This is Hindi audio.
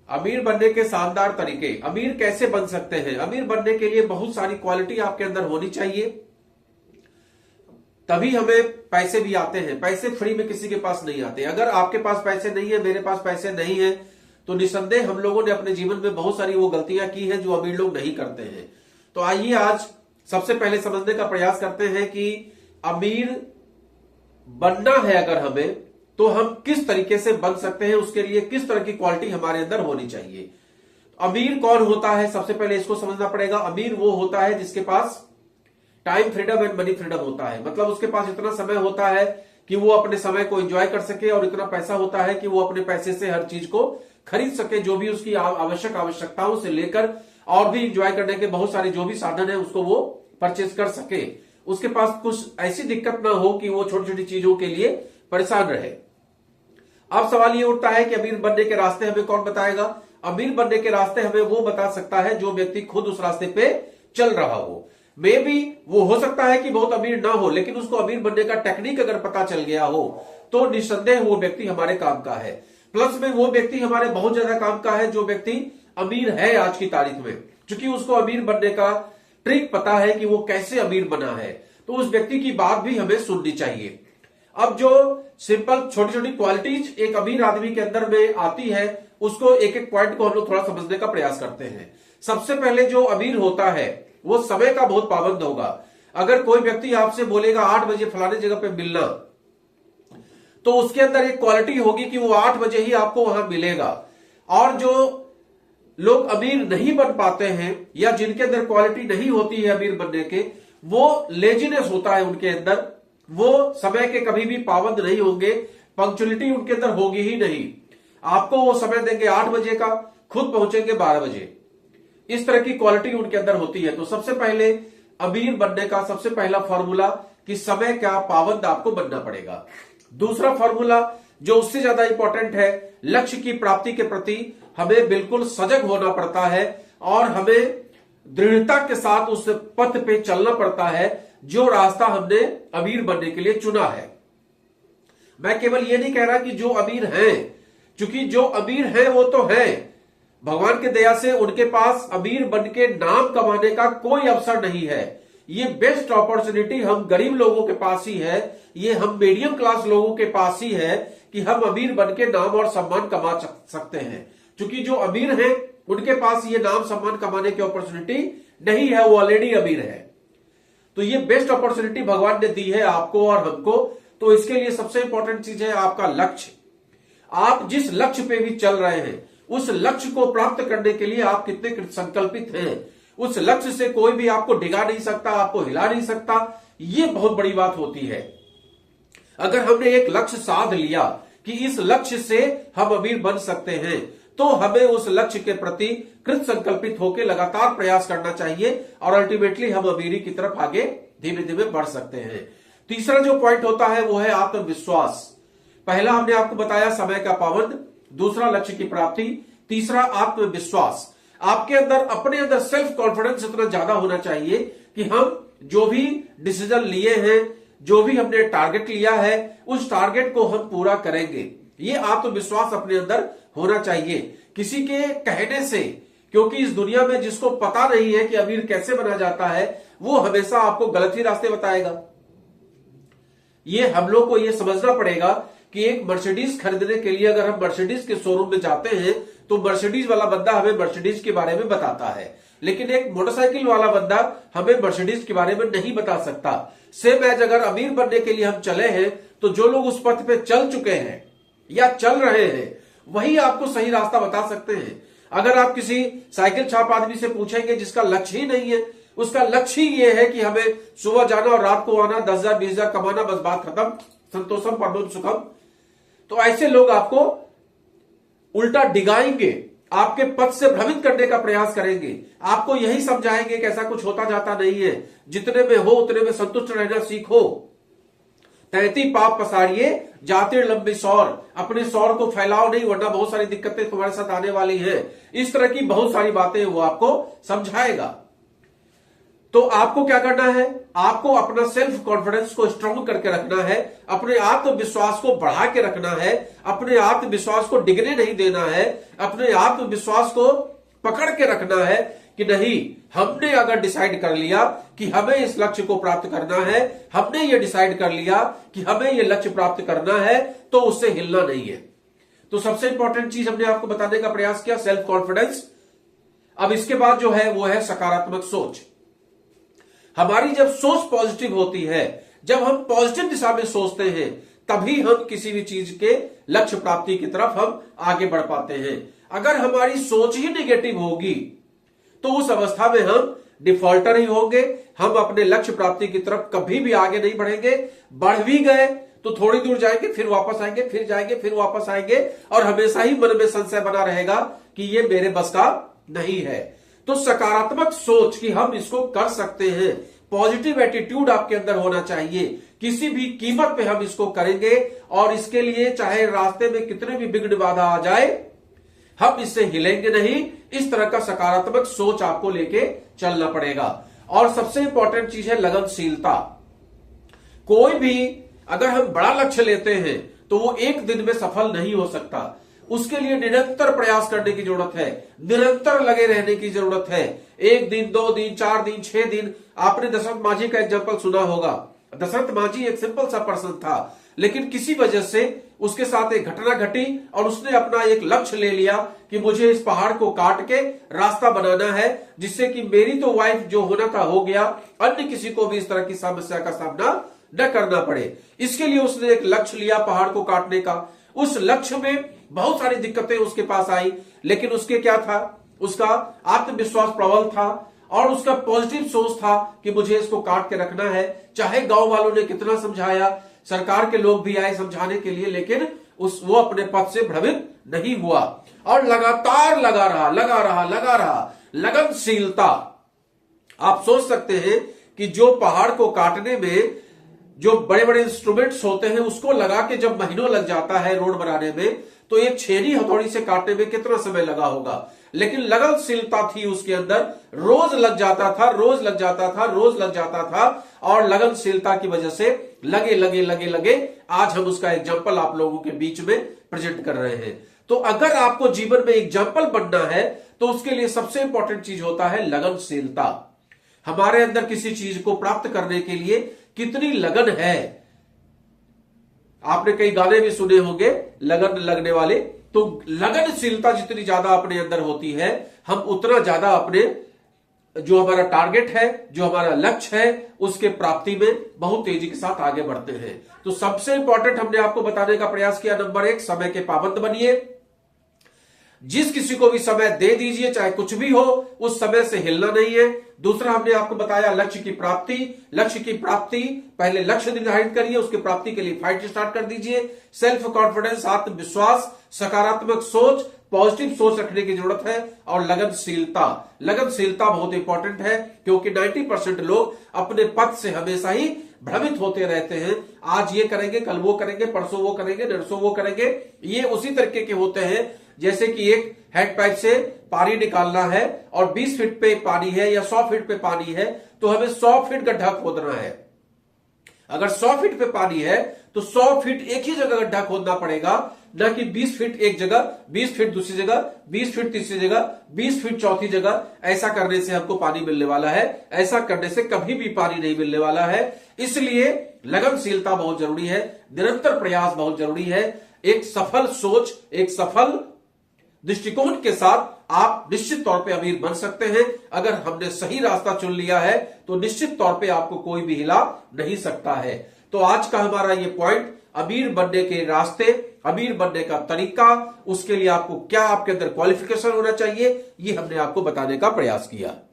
अमीर बनने के शानदार तरीके, अमीर कैसे बन सकते हैं। अमीर बनने के लिए बहुत सारी क्वालिटी आपके अंदर होनी चाहिए, तभी हमें पैसे भी आते हैं। पैसे फ्री में किसी के पास नहीं आते। अगर आपके पास पैसे नहीं है, मेरे पास पैसे नहीं है, तो निसंदेह हम लोगों ने अपने जीवन में बहुत सारी वो गलतियां की हैं जो अमीर लोग नहीं करते हैं। तो आइए आज सबसे पहले समझने का प्रयास करते हैं कि अमीर बनना है अगर हमें, तो हम किस तरीके से बन सकते हैं, उसके लिए किस तरह की क्वालिटी हमारे अंदर होनी चाहिए। अमीर कौन होता है, सबसे पहले इसको समझना पड़ेगा। अमीर वो होता है जिसके पास time freedom and money freedom होता है। मतलब उसके पास इतना समय होता है कि वो अपने समय को एंजॉय कर सके, और इतना पैसा होता है कि वो अपने पैसे से हर चीज को खरीद सके, जो भी उसकी आवश्यकताओं से लेकर और भी एंजॉय करने के बहुत सारे जो भी साधन है उसको वो परचेज कर सके। उसके पास कुछ ऐसी दिक्कत ना हो कि वो छोटी छोटी चीजों के लिए परेशान रहे। अब सवाल ये उठता है कि अमीर बनने के रास्ते हमें कौन बताएगा। अमीर बनने के रास्ते हमें वो बता सकता है जो व्यक्ति खुद उस रास्ते पे चल रहा हो। मे भी वो हो सकता है कि बहुत अमीर ना हो, लेकिन उसको अमीर बनने का टेक्निक अगर पता चल गया हो तो निस्संदेह वो व्यक्ति हमारे काम का है। प्लस में वो व्यक्ति हमारे बहुत ज्यादा काम का है जो व्यक्ति अमीर है आज की तारीख में, क्योंकि उसको अमीर बनने का ट्रिक पता है कि वो कैसे अमीर बना है। तो उस व्यक्ति की बात भी हमें सुननी चाहिए। अब जो सिंपल छोटी छोटी क्वालिटीज एक अमीर आदमी के अंदर में आती है, उसको एक एक पॉइंट को हम लोग थोड़ा समझने का प्रयास करते हैं। सबसे पहले जो अमीर होता है वो समय का बहुत पाबंद होगा। अगर कोई व्यक्ति आपसे बोलेगा 8 बजे फलाने जगह पे मिलना, तो उसके अंदर एक क्वालिटी होगी कि वो 8 बजे ही आपको वहां मिलेगा। और जो लोग अमीर नहीं बन पाते हैं या जिनके अंदर क्वालिटी नहीं होती है अमीर बनने के, वो लेजीनेस होता है उनके अंदर। वो समय के कभी भी पाबंद नहीं होंगे, पंक्चुअलिटी उनके अंदर होगी ही नहीं। आपको वो समय देंगे 8 बजे का, खुद पहुंचेंगे 12 बजे। इस तरह की क्वालिटी उनके अंदर होती है। तो सबसे पहले अमीर बनने का सबसे पहला फॉर्मूला कि समय का पाबंद आपको बनना पड़ेगा। दूसरा फॉर्मूला जो उससे ज्यादा इंपॉर्टेंट है, लक्ष्य की प्राप्ति के प्रति हमें बिल्कुल सजग होना पड़ता है और हमें दृढ़ता के साथ उस पथ पे चलना पड़ता है जो रास्ता हमने अमीर बनने के लिए चुना है। मैं केवल ये नहीं कह रहा कि जो अमीर हैं, क्योंकि जो अमीर हैं वो तो हैं, भगवान की दया से उनके पास अमीर बन के नाम कमाने का कोई अवसर नहीं है। ये बेस्ट अपॉर्चुनिटी हम गरीब लोगों के पास ही है, ये हम मीडियम क्लास लोगों के पास ही है कि हम अमीर बन के नाम और सम्मान कमा सकते हैं। क्योंकि जो अमीर हैं उनके पास ये नाम सम्मान कमाने की अपॉर्चुनिटी नहीं है, वो ऑलरेडी अमीर है। तो ये बेस्ट अपॉर्चुनिटी भगवान ने दी है आपको और हमको। तो इसके लिए सबसे इंपॉर्टेंट चीज है आपका लक्ष्य। आप जिस लक्ष्य पे भी चल रहे हैं, उस लक्ष्य को प्राप्त करने के लिए आप कितने संकल्पित हैं। उस लक्ष्य से कोई भी आपको डिगा नहीं सकता, आपको हिला नहीं सकता। ये बहुत बड़ी बात होती है। अगर हमने एक लक्ष्य साध लिया कि इस लक्ष्य से हम अमीर बन सकते हैं, तो हमें उस लक्ष्य के प्रति कृत संकल्पित होकर लगातार प्रयास करना चाहिए और अल्टीमेटली हम अमीरी की तरफ आगे धीमे धीमे बढ़ सकते हैं। तीसरा जो पॉइंट होता है वो है आत्मविश्वास। पहला हमने आपको बताया समय का पाबंद, दूसरा लक्ष्य की प्राप्ति, तीसरा आत्मविश्वास। आपके अंदर अपने अंदर सेल्फ कॉन्फिडेंस इतना ज्यादा होना चाहिए कि हम जो भी डिसीजन लिए हैं, जो भी हमने टारगेट लिया है, उस टारगेट को हम पूरा करेंगे। ये आत्मविश्वास अपने अंदर होना चाहिए। किसी के कहने से, क्योंकि इस दुनिया में जिसको पता नहीं है कि अमीर कैसे बना जाता है, वो हमेशा आपको गलत ही रास्ते बताएगा। ये हम लोग को ये समझना पड़ेगा कि एक मर्सिडीज खरीदने के लिए अगर हम मर्सिडीज के शोरूम में जाते हैं तो मर्सिडीज वाला बंदा हमें मर्सिडीज के बारे में बताता है, लेकिन एक मोटरसाइकिल वाला बंदा हमें मर्सिडीज के बारे में नहीं बता सकता। सेम एज अगर अमीर बनने के लिए हम चले हैं, तो जो लोग उस पथ पे चल चुके हैं या चल रहे हैं, वही आपको सही रास्ता बता सकते हैं। अगर आप किसी साइकिल छाप आदमी से पूछेंगे जिसका लक्ष्य ही नहीं है, उसका लक्ष्य ही ये है कि हमें सुबह जाना और रात को आना, 10,000 20,000 कमाना, बस बात खत्म, संतोषम परमम सुखम, तो ऐसे लोग आपको उल्टा डिगाएंगे, आपके पथ से भ्रमित करने का प्रयास करेंगे, आपको यही समझाएंगे कि ऐसा कुछ होता जाता नहीं है, जितने में हो उतने में संतुष्ट रहना सीखो, 33 पाप पसारिए जाते लंबी सौर, अपने सौर को फैलाओ नहीं वरना बहुत सारी दिक्कतें तुम्हारे साथ आने वाली हैं। इस तरह की बहुत सारी बातें वो आपको समझाएगा। तो आपको क्या करना है, आपको अपना सेल्फ कॉन्फिडेंस को स्ट्रांग करके रखना है, अपने आत्मविश्वास को बढ़ा के रखना है, अपने आत्मविश्वास को डिगने नहीं देना है, अपने आत्मविश्वास को पकड़ के रखना है कि नहीं, हमने अगर डिसाइड कर लिया कि हमें इस लक्ष्य को प्राप्त करना है, हमने ये डिसाइड कर लिया कि हमें ये लक्ष्य प्राप्त करना है, तो उससे हिलना नहीं है। तो सबसे इंपॉर्टेंट चीज हमने आपको बताने का प्रयास किया, सेल्फ कॉन्फिडेंस। अब इसके बाद जो है वो है सकारात्मक सोच। हमारी जब सोच पॉजिटिव होती है, जब हम पॉजिटिव दिशा में सोचते हैं, तभी हम किसी भी चीज के लक्ष्य प्राप्ति की तरफ हम आगे बढ़ पाते हैं। अगर हमारी सोच ही निगेटिव होगी तो उस अवस्था में हम डिफॉल्टर ही होंगे, हम अपने लक्ष्य प्राप्ति की तरफ कभी भी आगे नहीं बढ़ेंगे। बढ़ भी गए तो थोड़ी दूर जाएंगे, फिर वापस आएंगे, फिर जाएंगे, फिर वापस आएंगे, और हमेशा ही मन में संशय बना रहेगा कि ये मेरे बस का नहीं है। तो सकारात्मक सोच कि हम इसको कर सकते हैं, पॉजिटिव एटीट्यूड आपके अंदर होना चाहिए, किसी भी कीमत पे हम इसको करेंगे, और इसके लिए चाहे रास्ते में कितने भी विघ्न बाधा आ जाए, हम इससे हिलेंगे नहीं। इस तरह का सकारात्मक सोच आपको लेके चलना पड़ेगा। और सबसे इंपॉर्टेंट चीज है लगनशीलता। कोई भी अगर हम बड़ा लक्ष्य लेते हैं तो वो एक दिन में सफल नहीं हो सकता, उसके लिए निरंतर प्रयास करने की जरूरत है, निरंतर लगे रहने की जरूरत है। 1 दिन, 2 दिन, 4 दिन, 6 दिन। आपने दशरथ मांझी का एग्जाम्पल सुना होगा। दशरथ मांझी एक सिंपल सा पर्सन था, लेकिन किसी वजह से उसके साथ एक घटना घटी और उसने अपना एक लक्ष्य ले लिया कि मुझे इस पहाड़ को काट के रास्ता बनाना है, जिससे कि मेरी तो वाइफ जो होना था हो गया, अन्य किसी को भी इस तरह की समस्या का सामना न करना पड़े। इसके लिए उसने एक लक्ष्य लिया पहाड़ को काटने का। उस लक्ष्य में बहुत सारी दिक्कतें उसके पास आई, लेकिन उसके क्या था, उसका आत्मविश्वास प्रबल था और उसका पॉजिटिव सोच था कि मुझे इसको काट के रखना है। चाहे गांव वालों ने कितना समझाया, सरकार के लोग भी आए समझाने के लिए, लेकिन वो अपने पद से भ्रमित नहीं हुआ और लगातार लगा रहा। लगनशीलता। आप सोच सकते हैं कि जो पहाड़ को काटने में जो बड़े बड़े इंस्ट्रूमेंट्स होते हैं, उसको लगा के जब महीनों लग जाता है रोड बनाने में, तो एक छेनी हथौड़ी से काटने में कितना समय लगा होगा। लेकिन लगनशीलता थी उसके अंदर, रोज लग जाता था और लगनशीलता की वजह से लगे आज हम उसका एग्जाम्पल आप लोगों के बीच में प्रेजेंट कर रहे हैं। तो अगर आपको जीवन में एग्जाम्पल बनना है तो उसके लिए सबसे इंपॉर्टेंट चीज होता है लगनशीलता। हमारे अंदर किसी चीज को प्राप्त करने के लिए कितनी लगन है। आपने कई गाने भी सुने होंगे लगन लगने वाले। तो लगनशीलता जितनी ज्यादा अपने अंदर होती है, हम उतना ज्यादा अपने जो हमारा टारगेट है, जो हमारा लक्ष्य है, उसके प्राप्ति में बहुत तेजी के साथ आगे बढ़ते हैं। तो सबसे इंपॉर्टेंट हमने आपको बताने का प्रयास किया, नंबर 1, समय के पाबंद बनिए। जिस किसी को भी समय दे दीजिए, चाहे कुछ भी हो, उस समय से हिलना नहीं है। दूसरा हमने आपको बताया लक्ष्य की प्राप्ति। पहले लक्ष्य निर्धारित करिए, उसकी प्राप्ति के लिए फाइट स्टार्ट कर दीजिए। सेल्फ कॉन्फिडेंस, आत्मविश्वास, सकारात्मक सोच, पॉजिटिव सोच रखने की जरूरत है। और लगनशीलता बहुत इंपॉर्टेंट है, क्योंकि 90% लोग अपने पथ से हमेशा ही भ्रमित होते रहते हैं। आज ये करेंगे, कल वो करेंगे, परसों वो करेंगे, नरसों वो करेंगे। ये उसी तरीके के होते हैं जैसे कि एक हेड पाइप से पानी निकालना है और 20 फीट पे पानी है या 100 फीट पे पानी है, तो हमें 100 फीट गड्ढा खोदना है। अगर 100 फीट पे पानी है तो 100 फीट एक ही जगह गड्ढा खोदना पड़ेगा, न कि 20 फीट एक जगह, 20 फीट दूसरी जगह, 20 फीट तीसरी जगह, 20 फीट चौथी जगह। ऐसा करने से हमको पानी मिलने वाला है, ऐसा करने से कभी भी पानी नहीं मिलने वाला है। इसलिए लगनशीलता बहुत जरूरी है, निरंतर प्रयास बहुत जरूरी है। एक सफल सोच, एक सफल दृष्टिकोण के साथ आप निश्चित तौर पे अमीर बन सकते हैं। अगर हमने सही रास्ता चुन लिया है तो निश्चित तौर पे आपको कोई भी हिला नहीं सकता है। तो आज का हमारा ये पॉइंट, अमीर बनने के रास्ते, अमीर बनने का तरीका, उसके लिए आपको क्या आपके अंदर क्वालिफिकेशन होना चाहिए, ये हमने आपको बताने का प्रयास किया।